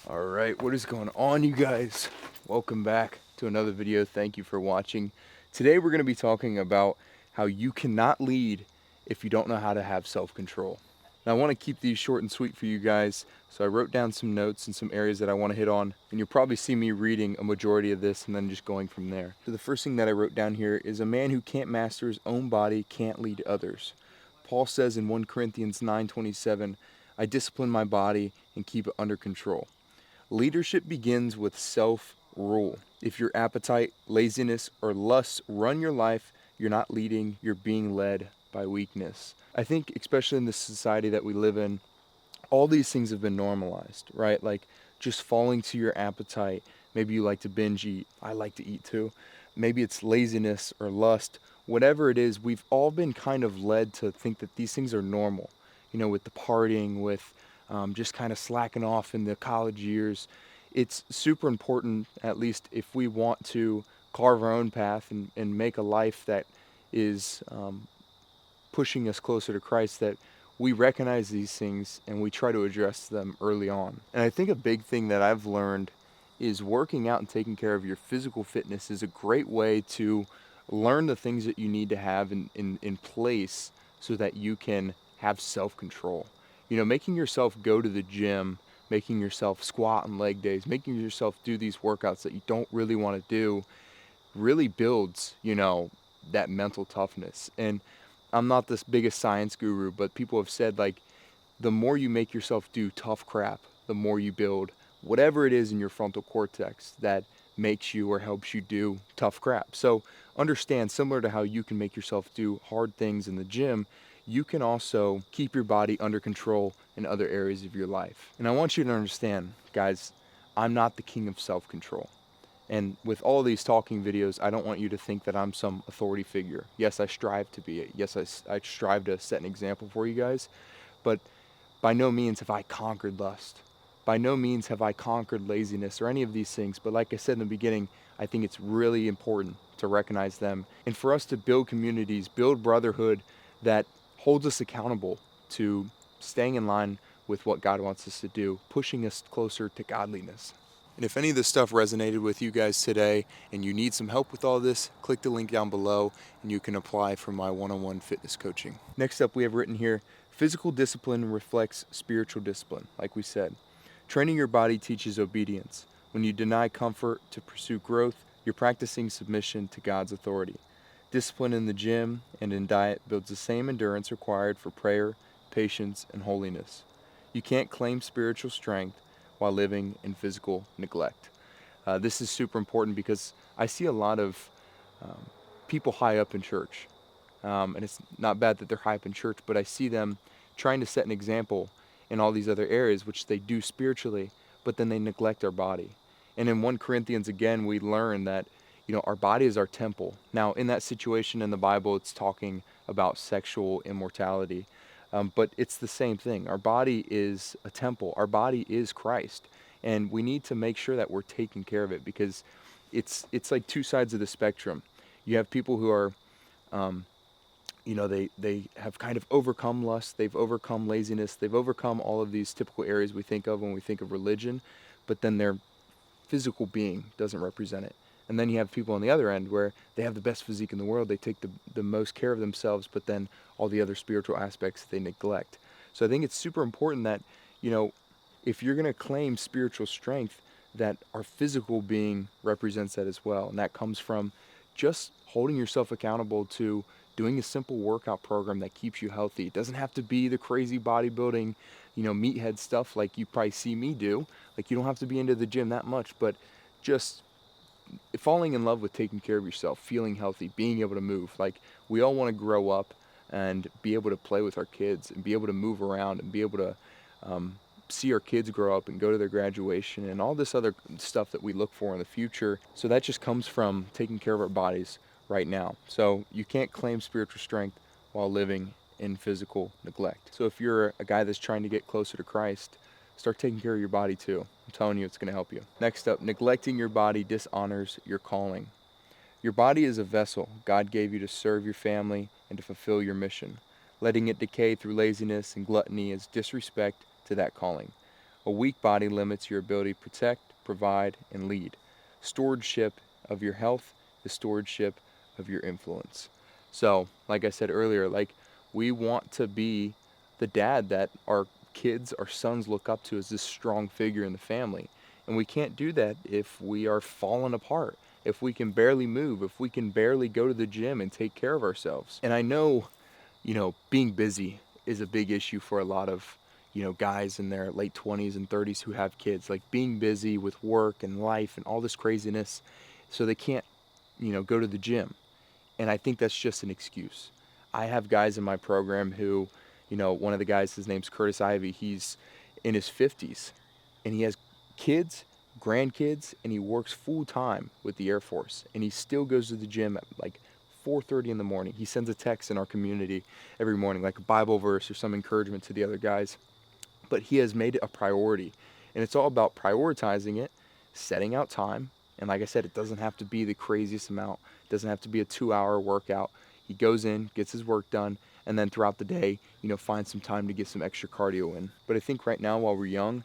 Alright, what is going on, you guys? Welcome back to another video. Thank you for watching. Today we're going to be talking about how you cannot lead if you don't know how to have self-control. Now I want to keep these short and sweet for you guys, so I wrote down some notes and some areas that I want to hit on, and you'll probably see me reading a majority of this and then just going from there. So the first thing that I wrote down here is a man who can't master his own body can't lead others. Paul says in 1 Corinthians 9:27, I discipline my body and keep it under control. Leadership begins with self-rule. If your appetite, laziness, or lust run your life, you're not leading, you're being led by weakness. I think, especially in the society that we live in, all these things have been normalized, right? Like just falling to your appetite. Maybe you like to binge eat. I like to eat too. Maybe it's laziness or lust. Whatever it is, we've all been kind of led to think that these things are normal. You know, with the partying, with just kind of slacking off in the college years. It's super important, at least if we want to carve our own path and make a life that is pushing us closer to Christ, that we recognize these things and we try to address them early on. And I think a big thing that I've learned is working out and taking care of your physical fitness is a great way to learn the things that you need to have in place so that you can have self-control. You know, making yourself go to the gym, making yourself squat on leg days, making yourself do these workouts that you don't really want to do really builds, you know, that mental toughness. And I'm not this biggest science guru, but people have said, like, the more you make yourself do tough crap, the more you build whatever it is in your frontal cortex that makes you or helps you do tough crap. So understand, similar to how you can make yourself do hard things in the gym, you can also keep your body under control in other areas of your life. And I want you to understand, guys, I'm not the king of self-control. And with all these talking videos, I don't want you to think that I'm some authority figure. Yes, I strive to be it. Yes, I strive to set an example for you guys. But by no means have I conquered lust. By no means have I conquered laziness or any of these things. But like I said in the beginning, I think it's really important to recognize them. And for us to build communities, build brotherhood that holds us accountable to staying in line with what God wants us to do, pushing us closer to godliness. And if any of this stuff resonated with you guys today and you need some help with all this, click the link down below and you can apply for my one-on-one fitness coaching. Next up, we have written here, physical discipline reflects spiritual discipline, like we said. Training your body teaches obedience. When you deny comfort to pursue growth, you're practicing submission to God's authority. Discipline in the gym and in diet builds the same endurance required for prayer, patience, and holiness. You can't claim spiritual strength while living in physical neglect. This is super important because I see a lot of people high up in church. And it's not bad that they're high up in church, but I see them trying to set an example in all these other areas, which they do spiritually, but then they neglect our body. And in 1 Corinthians, again, we learn that, you know, our body is our temple. Now, in that situation in the Bible, it's talking about sexual immortality. But it's the same thing. Our body is a temple. Our body is Christ. And we need to make sure that we're taking care of it, because it's like two sides of the spectrum. You have people who are, you know, they have kind of overcome lust, they've overcome laziness, they've overcome all of these typical areas we think of when we think of religion, but then their physical being doesn't represent it. And then you have people on the other end where they have the best physique in the world, they take the most care of themselves, but then all the other spiritual aspects they neglect. So I think it's super important that, you know, if you're going to claim spiritual strength, that our physical being represents that as well. And that comes from just holding yourself accountable to doing a simple workout program that keeps you healthy. It doesn't have to be the crazy bodybuilding, you know, meathead stuff like you probably see me do. Like, you don't have to be into the gym that much, but just falling in love with taking care of yourself, feeling healthy, being able to move. Like, we all want to grow up and be able to play with our kids and be able to move around and be able to see our kids grow up and go to their graduation and all this other stuff that we look for in the future. So that just comes from taking care of our bodies right now. So you can't claim spiritual strength while living in physical neglect. So if you're a guy that's trying to get closer to Christ, start taking care of your body too. I'm telling you, it's going to help you. Next up, neglecting your body dishonors your calling. Your body is a vessel God gave you to serve your family and to fulfill your mission. Letting it decay through laziness and gluttony is disrespect to that calling. A weak body limits your ability to protect, provide, and lead. Stewardship of your health is stewardship of your influence. So, like I said earlier, like we want to be the dad that our kids, our sons look up to as this strong figure in the family. And we can't do that if we are falling apart, if we can barely move, if we can barely go to the gym and take care of ourselves. And I know, being busy is a big issue for a lot of, guys in their late 20s and 30s who have kids, like being busy with work and life and all this craziness, so they can't, go to the gym. And I think that's just an excuse. I have guys in my program who, one of the guys, his name's Curtis Ivy, he's in his 50s and he has kids, grandkids, and he works full time with the Air Force. And he still goes to the gym at like 4:30 in the morning. He sends a text in our community every morning, like a Bible verse or some encouragement to the other guys. But he has made it a priority. And it's all about prioritizing it, setting out time. And like I said, it doesn't have to be the craziest amount. It doesn't have to be a 2-hour workout. He goes in, gets his work done, and then throughout the day, finds some time to get some extra cardio in. But I think right now, while we're young,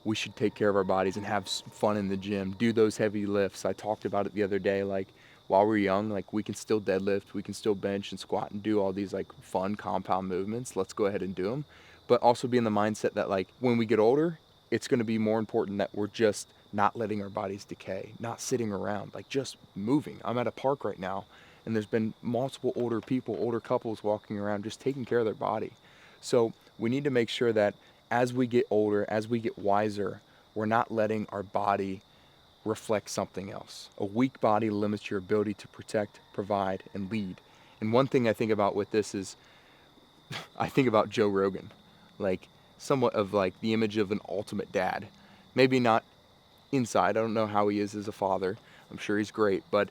we should take care of our bodies and have fun in the gym, do those heavy lifts. I talked about it the other day, like while we're young, like we can still deadlift, we can still bench and squat and do all these like fun compound movements. Let's go ahead and do them. But also be in the mindset that like when we get older, it's going to be more important that we're just not letting our bodies decay, not sitting around, like just moving. I'm at a park right now and there's been multiple older people, older couples walking around just taking care of their body. So we need to make sure that as we get older, as we get wiser, we're not letting our body reflect something else. A weak body limits your ability to protect, provide, and lead. And one thing I think about with this is I think about Joe Rogan, like somewhat of like the image of an ultimate dad. Maybe not inside, I don't know how he is as a father. I'm sure he's great, but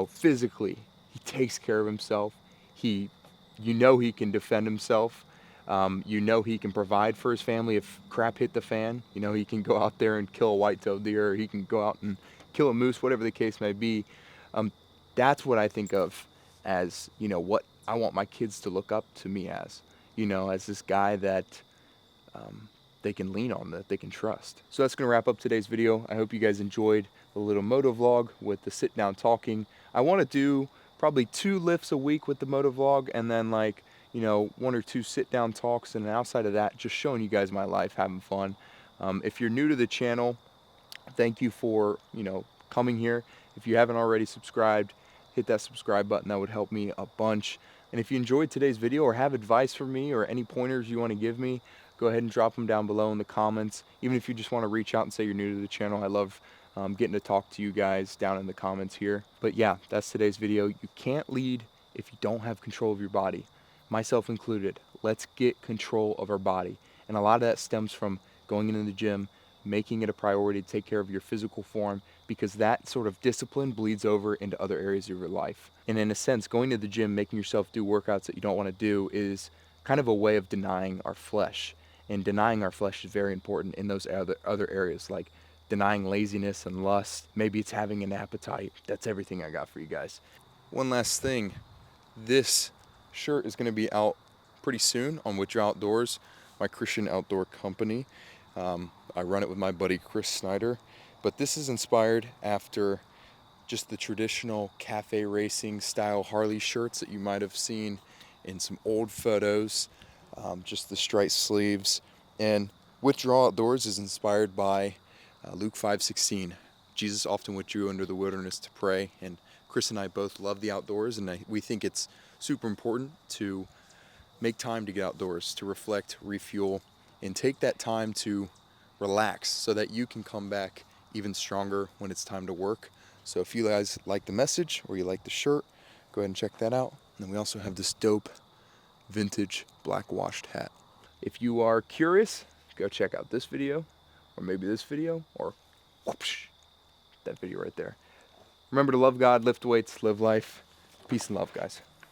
physically, he takes care of himself. He he can defend himself. He can provide for his family if crap hit the fan. He can go out there and kill a white-tailed deer, or he can go out and kill a moose, whatever the case may be. That's what I think of as, what I want my kids to look up to me as this guy that they can lean on, that they can trust. So that's going to wrap up today's video. I hope you guys enjoyed the little moto vlog with the sit down talking. I want to do probably 2 lifts a week with the moto vlog, and then like 1 or 2 sit down talks, and outside of that, just showing you guys my life, having fun. If you're new to the channel, thank you for coming here. If you haven't already subscribed, hit that subscribe button. That would help me a bunch. And if you enjoyed today's video or have advice for me or any pointers you want to give me, go ahead and drop them down below in the comments. Even if you just want to reach out and say you're new to the channel, I love getting to talk to you guys down in the comments here. But yeah, that's today's video. You can't lead if you don't have control of your body, myself included. Let's get control of our body. And a lot of that stems from going into the gym, making it a priority to take care of your physical form, because that sort of discipline bleeds over into other areas of your life. And in a sense, going to the gym, making yourself do workouts that you don't want to do is kind of a way of denying our flesh. And denying our flesh is very important in those other areas, like denying laziness and lust. Maybe it's having an appetite. That's everything I got for you guys. One last thing. This shirt is going to be out pretty soon on With Your Outdoors, my Christian outdoor company. I run it with my buddy Chris Snyder, but this is inspired after just the traditional cafe racing style Harley shirts that you might have seen in some old photos, just the striped sleeves. And Withdraw Outdoors is inspired by Luke 5:16. Jesus often withdrew into the wilderness to pray, and Chris and I both love the outdoors, and we think it's super important to make time to get outdoors, to reflect, refuel, and take that time to relax so that you can come back even stronger when it's time to work. So if you guys like the message or you like the shirt, go ahead and check that out. And then we also have this dope vintage black washed hat. If you are curious, go check out this video, or maybe this video, or whoopsh, that video right there. Remember to love God, lift weights, live life. Peace and love, guys.